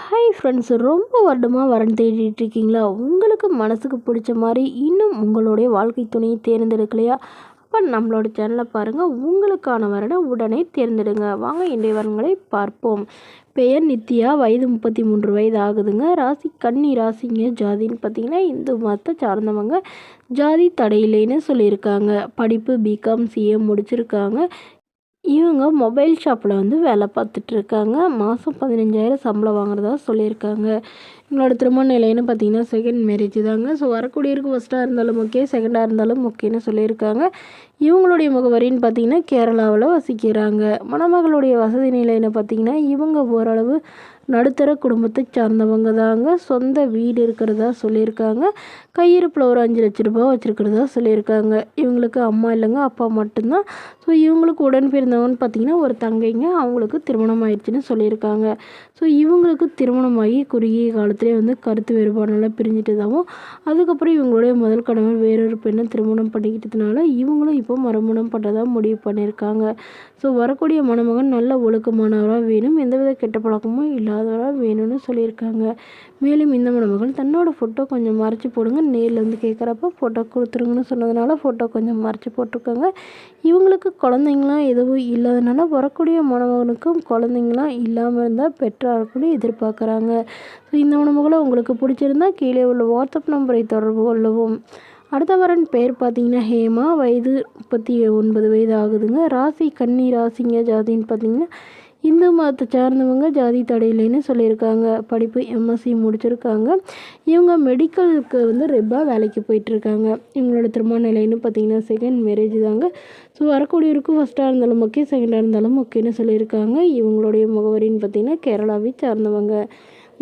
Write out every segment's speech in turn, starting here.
Hi friends, ரொம்ப வருடமாக வரன் தேடிட்டு இருக்கீங்களா? உங்களுக்கு மனசுக்கு பிடிச்ச மாதிரி இன்னும் உங்களுடைய வாழ்க்கை துணையை தேர்ந்தெடுக்கலையா? அப்போ நம்மளோட சேனலை பாருங்கள். உங்களுக்கான வரனை உடனே தேர்ந்தெடுங்க. வாங்க இன்றைய வரன்களை பார்ப்போம். பெயர் நித்யா, வயது 33 வயது ஆகுதுங்க. ராசி கன்னி ராசிங்க. ஜாதின்னு பார்த்தீங்கன்னா இந்து மதத்தை சார்ந்தவங்க. ஜாதி தடையில்லைன்னு சொல்லியிருக்காங்க. படிப்பு பிகாம் சிஏ முடிச்சிருக்காங்க. இவங்க மொபைல் ஷாப்பில் வேலை பார்த்துட்ருக்காங்க. மாதம் 15,000 சம்பளம் வாங்குறதா சொல்லியிருக்காங்க. இவங்களோட திருமண நிலைன்னு பார்த்தீங்கன்னா செகண்ட் மேரேஜ் தாங்க. ஸோ வரக்கூடியருக்கு ஃபஸ்ட்டாக இருந்தாலும் ஓகே, செகண்டாக இருந்தாலும் ஓகேன்னு சொல்லியிருக்காங்க. இவங்களுடைய முகவரின்னு பார்த்தீங்கன்னா கேரளாவில் வசிக்கிறாங்க. மணமகளுடைய வசதி நிலைன்னு பார்த்தீங்கன்னா இவங்க ஓரளவு நடுத்தர குடும்பத்தை சார்ந்தவங்க தாங்க. சொந்த வீடு இருக்கிறதா சொல்லியிருக்காங்க. கையிருப்பில் ஒரு 5 லட்ச ரூபா வச்சுருக்கிறதா சொல்லியிருக்காங்க. இவங்களுக்கு அம்மா இல்லைங்க, அப்பா மட்டும்தான். ஸோ இவங்களுக்கு உடன் பிறந்தவங்கன்னு பார்த்தீங்கன்னா ஒரு தங்கைங்க. அவங்களுக்கு திருமணம் ஆயிடுச்சுன்னு சொல்லியிருக்காங்க. ஸோ இவங்களுக்கு திருமணமாகி குறுகிய காலத்திலே கருத்து வேறுபாடுனால பிரிஞ்சிட்டதாகவும், அதுக்கப்புறம் இவங்களுடைய முதல் கணவர் வேறொரு பெண்ணை திருமணம் பண்ணிக்கிட்டதுனால இவங்களும் இப்போ மறுமணம் பண்ணுறதா முடிவு பண்ணியிருக்காங்க. ஸோ வரக்கூடிய மணமகன் நல்ல ஒழுக்கமானவராக வேணும், எந்தவித கெட்ட பழக்கமும் இல்லாதவராக வேணும்னு சொல்லியிருக்காங்க. மேலும் இந்த மணமகள் தன்னோட ஃபோட்டோ கொஞ்சம் மறைச்சி போடுங்க, நேரில் கேட்குறப்ப ஃபோட்டோ கொடுத்துருங்கன்னு சொன்னதுனால ஃபோட்டோ கொஞ்சம் மறைச்சி போட்டிருக்காங்க. இவங்களுக்கு குழந்தைங்களாம் எதுவும் இல்லாதனால வரக்கூடிய மணமகனுக்கும் குழந்தைங்களாம் இல்லாமல் இருந்தால் பெற்றார்கள் எதிர்பார்க்குறாங்க. ஸோ இந்த மணமகளை உங்களுக்கு பிடிச்சிருந்தா கீழே உள்ள வாட்ஸ்அப் நம்பரை தொடர்பு கொள்ளவும். அடுத்த வரன் பேர் பார்த்தீங்கன்னா ஹேமா, வயது 39 வயது ஆகுதுங்க. ராசி கன்னி ராசிங்க. ஜாதின்னு பார்த்தீங்கன்னா இந்து மதத்தை சார்ந்தவங்க. ஜாதி தடையில்லைன்னு சொல்லியிருக்காங்க. படிப்பு எம்எஸ்சி முடிச்சிருக்காங்க. இவங்க மெடிக்கலுக்கு ரெப்பாக வேலைக்கு போயிட்டுருக்காங்க. இவங்களோட திருமண நிலைன்னு பார்த்தீங்கன்னா செகண்ட் மேரேஜ் தாங்க. ஸோ வரக்கூடியவருக்கு ஃபஸ்ட்டாக இருந்தாலும் ஓகே, செகண்டாக இருந்தாலும் ஓகேன்னு சொல்லியிருக்காங்க. இவங்களுடைய முகவரின்னு பார்த்தீங்கன்னா கேரளாவை சார்ந்தவங்க.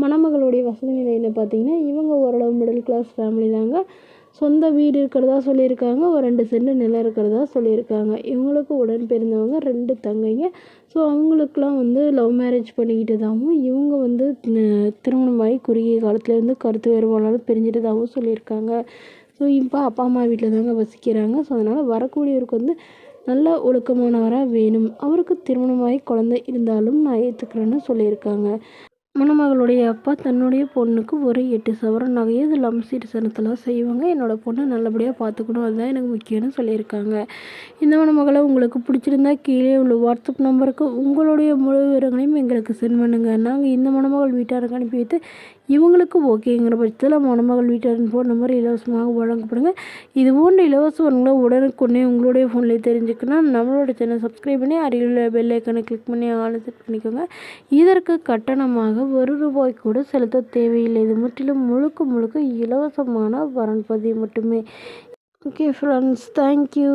மணமகளுடைய வசதி நிலைன்னு பார்த்தீங்கன்னா இவங்க ஓரளவு மிடில் கிளாஸ் ஃபேமிலி தாங்க. சொந்த வீடு இருக்கிறதா சொல்லியிருக்காங்க. ஒரு 2 சென்ட் நிலம் இருக்கிறதா சொல்லியிருக்காங்க. இவங்களுக்கு உடன் பிறந்தவங்க 2 தங்கைங்க. ஸோ அவங்களுக்கெலாம் லவ் மேரேஜ் பண்ணிக்கிட்டதாகவும், இவங்க திருமணமாகி குறுகிய காலத்தில் கருத்து வேறுபாடால் பிரிஞ்சிட்டதாகவும் சொல்லியிருக்காங்க. ஸோ இப்போ அப்பா அம்மா வீட்டில் தாங்க வசிக்கிறாங்க. ஸோ அதனால் வரக்கூடியவருக்கு நல்ல ஒழுக்கமானவராக வேணும், அவருக்கு திருமணமாகி குழந்தை இருந்தாலும் நான் ஏற்றுக்கிறேன்னு சொல்லியிருக்காங்க. மணமகளுடைய அப்பா தன்னுடைய பொண்ணுக்கு ஒரு 8 சவரன் நகையை இதில் சீர்சனத்தெல்லாம் செய்வாங்க. என்னோடய பொண்ணை நல்லபடியாக பார்த்துக்கணும், அதுதான் எனக்கு முக்கியம்னு சொல்லியிருக்காங்க. இந்த மணமகளை உங்களுக்கு பிடிச்சிருந்தா கீழே உள்ள வாட்ஸ்அப் நம்பருக்கு உங்களுடைய முழு விவரங்களையும் எங்களுக்கு சென்ட் பண்ணுங்கள். நாங்கள் இந்த மணமகள் வீட்டாருக்கு அனுப்பி வைத்து இவங்களுக்கு ஓகேங்கிற பட்சத்தில் மணமகள் வீட்டாரின் ஃபோன் நம்பர் இலவசமாக வழங்கப்படுங்க. இது போன்ற இலவச வரங்களை உடனுக்குடனே உங்களுடைய ஃபோன்லேயே தெரிஞ்சுக்கணும். நம்மளோட சேனல் சப்ஸ்கிரைப் பண்ணி அருகில் பெல் ஐக்கனை கிளிக் பண்ணி ஆல் செட் பண்ணிக்கோங்க. இதற்கு கட்டணமாக ₹1 கூட செலுத்த தேவையில்லை. இது முற்றிலும் முழுக்க இலவசமான வரன் பதிவு மட்டுமே. Okay friends, thank you.